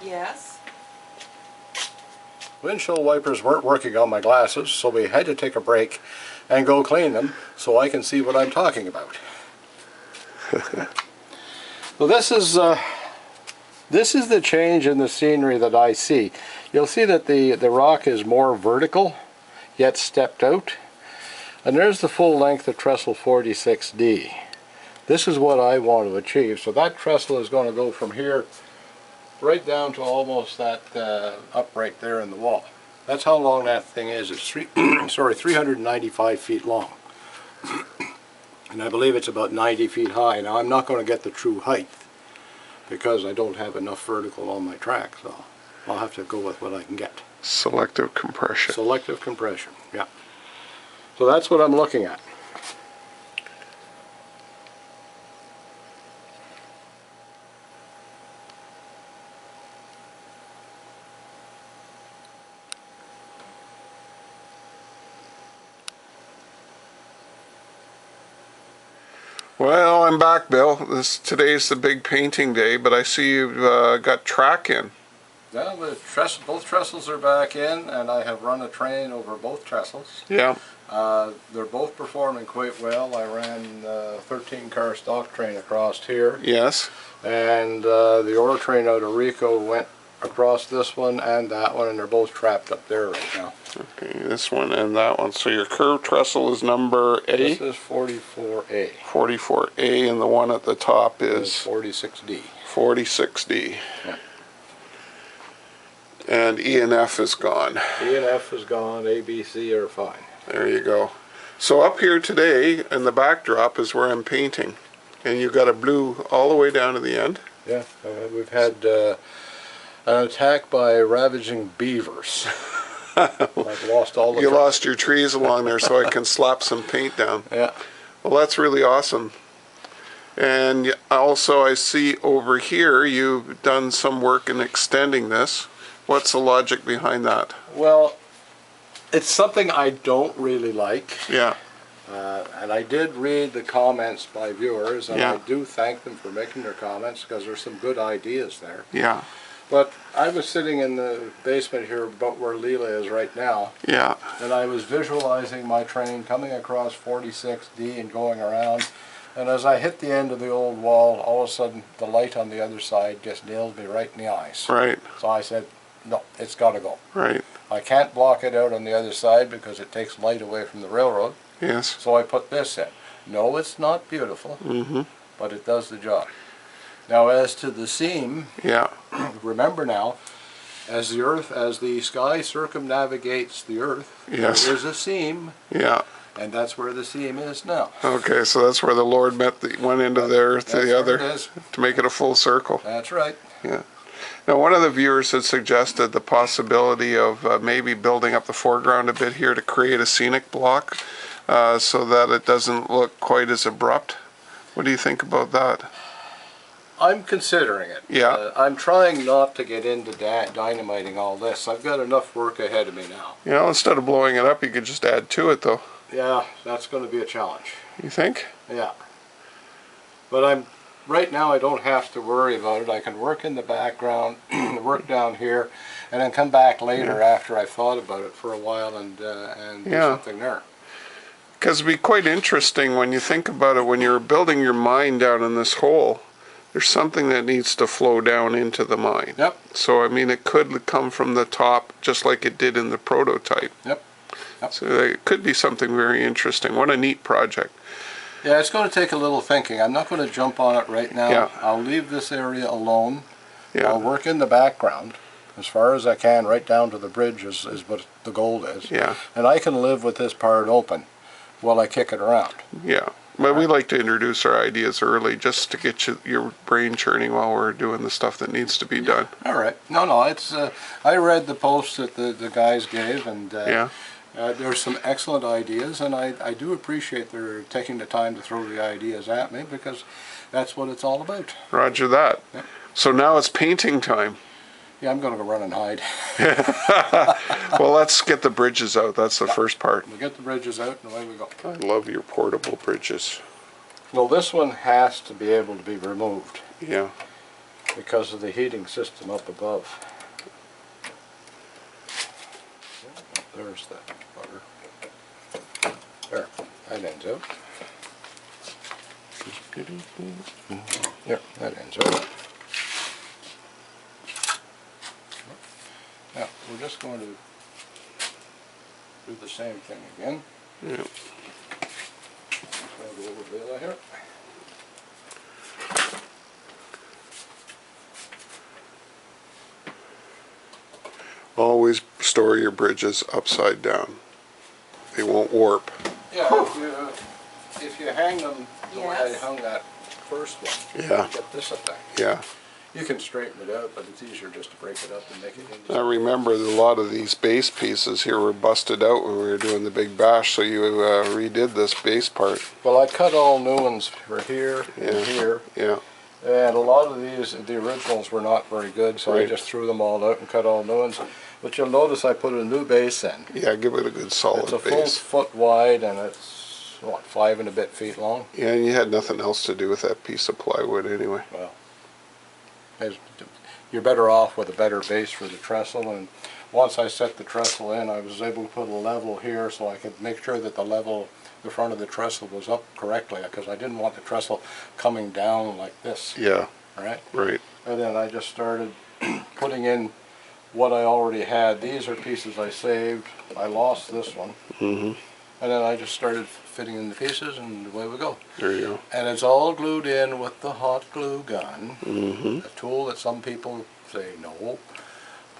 Yes. Windshield wipers weren't working on my glasses, so we had to take a break and go clean them so I can see what I'm talking about. So this is the change in the scenery that I see. You'll see that the rock is more vertical, yet stepped out. And there's the full length of Trestle 46D. This is what I want to achieve. So that trestle is going to go from here right down to almost that upright there in the wall. That's how long that thing is. It's 395 feet long. And I believe it's about 90 feet high. Now I'm not going to get the true height because I don't have enough vertical on my track, so I'll have to go with what I can get. Selective compression. Selective compression, yeah. So that's what I'm looking at. Well, I'm back, Bill. Today's the big painting day, but I see you've got track in. Yeah, both trestles are back in, and I have run a train over both trestles. Yeah. They're both performing quite well. I ran a 13-car stock train across here. Yes. And the ore train out of Rico went across this one and that one, and they're both trapped up there right now. Okay, this one and that one. So your curved trestle is number A? This is 44A. 44A, and the one at the top is 46D. 46D. Yeah. And E and F is gone. E and F is gone, A, B, C are fine. There you go. So up here today, in the backdrop, is where I'm painting. And you've got a blue all the way down to the end. Yeah, we've had an attack by ravaging beavers. I've lost all the... You lost your trees along there, so I can slap some paint down. Yeah. Well, that's really awesome. And also I see over here you've done some work in extending this. What's the logic behind that? Well, it's something I don't really like. Yeah. And I did read the comments by viewers, and Yeah. I do thank them for making their comments because there's some good ideas there. Yeah. But I was sitting in the basement here about where Leela is right now, Yeah. and I was visualizing my train coming across 46D and going around, and as I hit the end of the old wall, all of a sudden the light on the other side just nailed me right in the eyes. Right. So I said, no, it's got to go. Right. I can't block it out on the other side because it takes light away from the railroad. Yes. So I put this in. No, it's not beautiful, but it does the job. Now as to the seam, Yeah. remember now, as the sky circumnavigates the earth, Yes. there is a seam, Yeah. and that's where the seam is now. Okay, so that's where the Lord met the one end of the earth to That's the where other it is. to make it a full circle. That's right. Yeah. Now, one of the viewers had suggested the possibility of maybe building up the foreground a bit here to create a scenic block so that it doesn't look quite as abrupt. What do you think about that? I'm considering it. Yeah. I'm trying not to get into dynamiting all this. I've got enough work ahead of me now. You know, instead of blowing it up, you could just add to it, though. Yeah, that's going to be a challenge. You think? Yeah. But right now I don't have to worry about it. I can work in the background, work down here, and then come back later after I've thought about it for a while and do something there. Because it'd be quite interesting when you think about it, when you're building your mine down in this hole, there's something that needs to flow down into the mine. Yep. So, I mean, it could come from the top just like it did in the prototype. Yep. So it could be something very interesting. What a neat project. Yeah, it's going to take a little thinking. I'm not going to jump on it right now. Yeah. I'll leave this area alone. Yeah. I'll work in the background as far as I can, right down to the bridge is what the goal is. Yeah. And I can live with this part open while I kick it around. Yeah. But we like to introduce our ideas early just to get your brain churning while we're doing the stuff that needs to be done. All right. No, it's. I read the post that the guys gave, and there's some excellent ideas, and I do appreciate their taking the time to throw the ideas at me because that's what it's all about. Roger that. Yep. So now it's painting time. Yeah, I'm going to go run and hide. Well, let's get the bridges out. That's the first part. We'll get the bridges out and away we go. I love your portable bridges. Well, this one has to be able to be removed. Yeah. because of the heating system up above. There's that butter. There, that ends out. There, that ends out. Now, we're just going to do the same thing again. Yeah. Just going to go over Vela here. Always store your bridges upside down. They won't warp. Yeah, if you hang them the way I hung that first one, Yeah. you get this effect. Yeah. You can straighten it out, but it's easier just to break it up and make it into I remember that a lot of these base pieces here were busted out when we were doing the big bash, so you redid this base part. Well, I cut all new ones for here and Yeah. here, Yeah. and a lot of these, the originals were not very good, so I Right. just threw them all out and cut all new ones. But you'll notice I put a new base in. Yeah, give it a good solid It's a full base. foot wide, and it's, what, 5 and a bit feet long? Yeah, and you had nothing else to do with that piece of plywood anyway. Well, you're better off with a better base for the trestle, and once I set the trestle in, I was able to put a level here so I could make sure that the front of the trestle was up correctly, because I didn't want the trestle coming down like this, Yeah, right? right. And then I just started putting in what I already had. These are pieces I saved. I lost this one. Mm-hmm. And then I just started fitting in the pieces, and away we go. There you go. And it's all glued in with the hot glue gun, Mm-hmm. a tool that some people say no,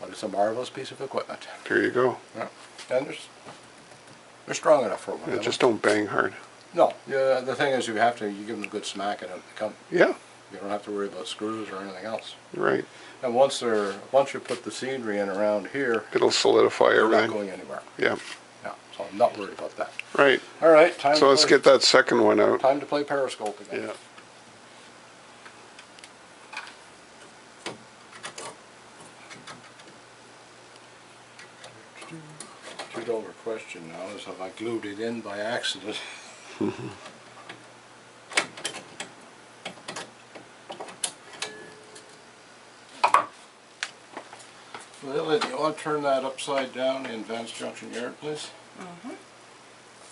but it's a marvelous piece of equipment. There you go. Yeah. And they're strong enough for one. Yeah, just don't bang hard. No, yeah, the thing is you give them a good smack and they come. Yeah, You don't have to worry about screws or anything else. right. And once you put the scenery in around here, It'll solidify they're not everything. going anywhere. Yeah, Yeah, so I'm not worried about that. right. All right, time So let's get that second one out. time to play Periscope again. Yeah. $2 question now is, have I glued it in by accident? Lily, do you want to turn that upside down in Vance Junction Yard, please?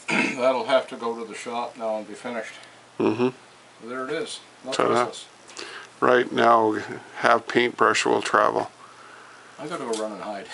That'll have to go to the shop now and be finished. Mm-hmm. There it is. No Ta-da. Christmas. Right now, have paintbrush will travel. I gotta go run and hide.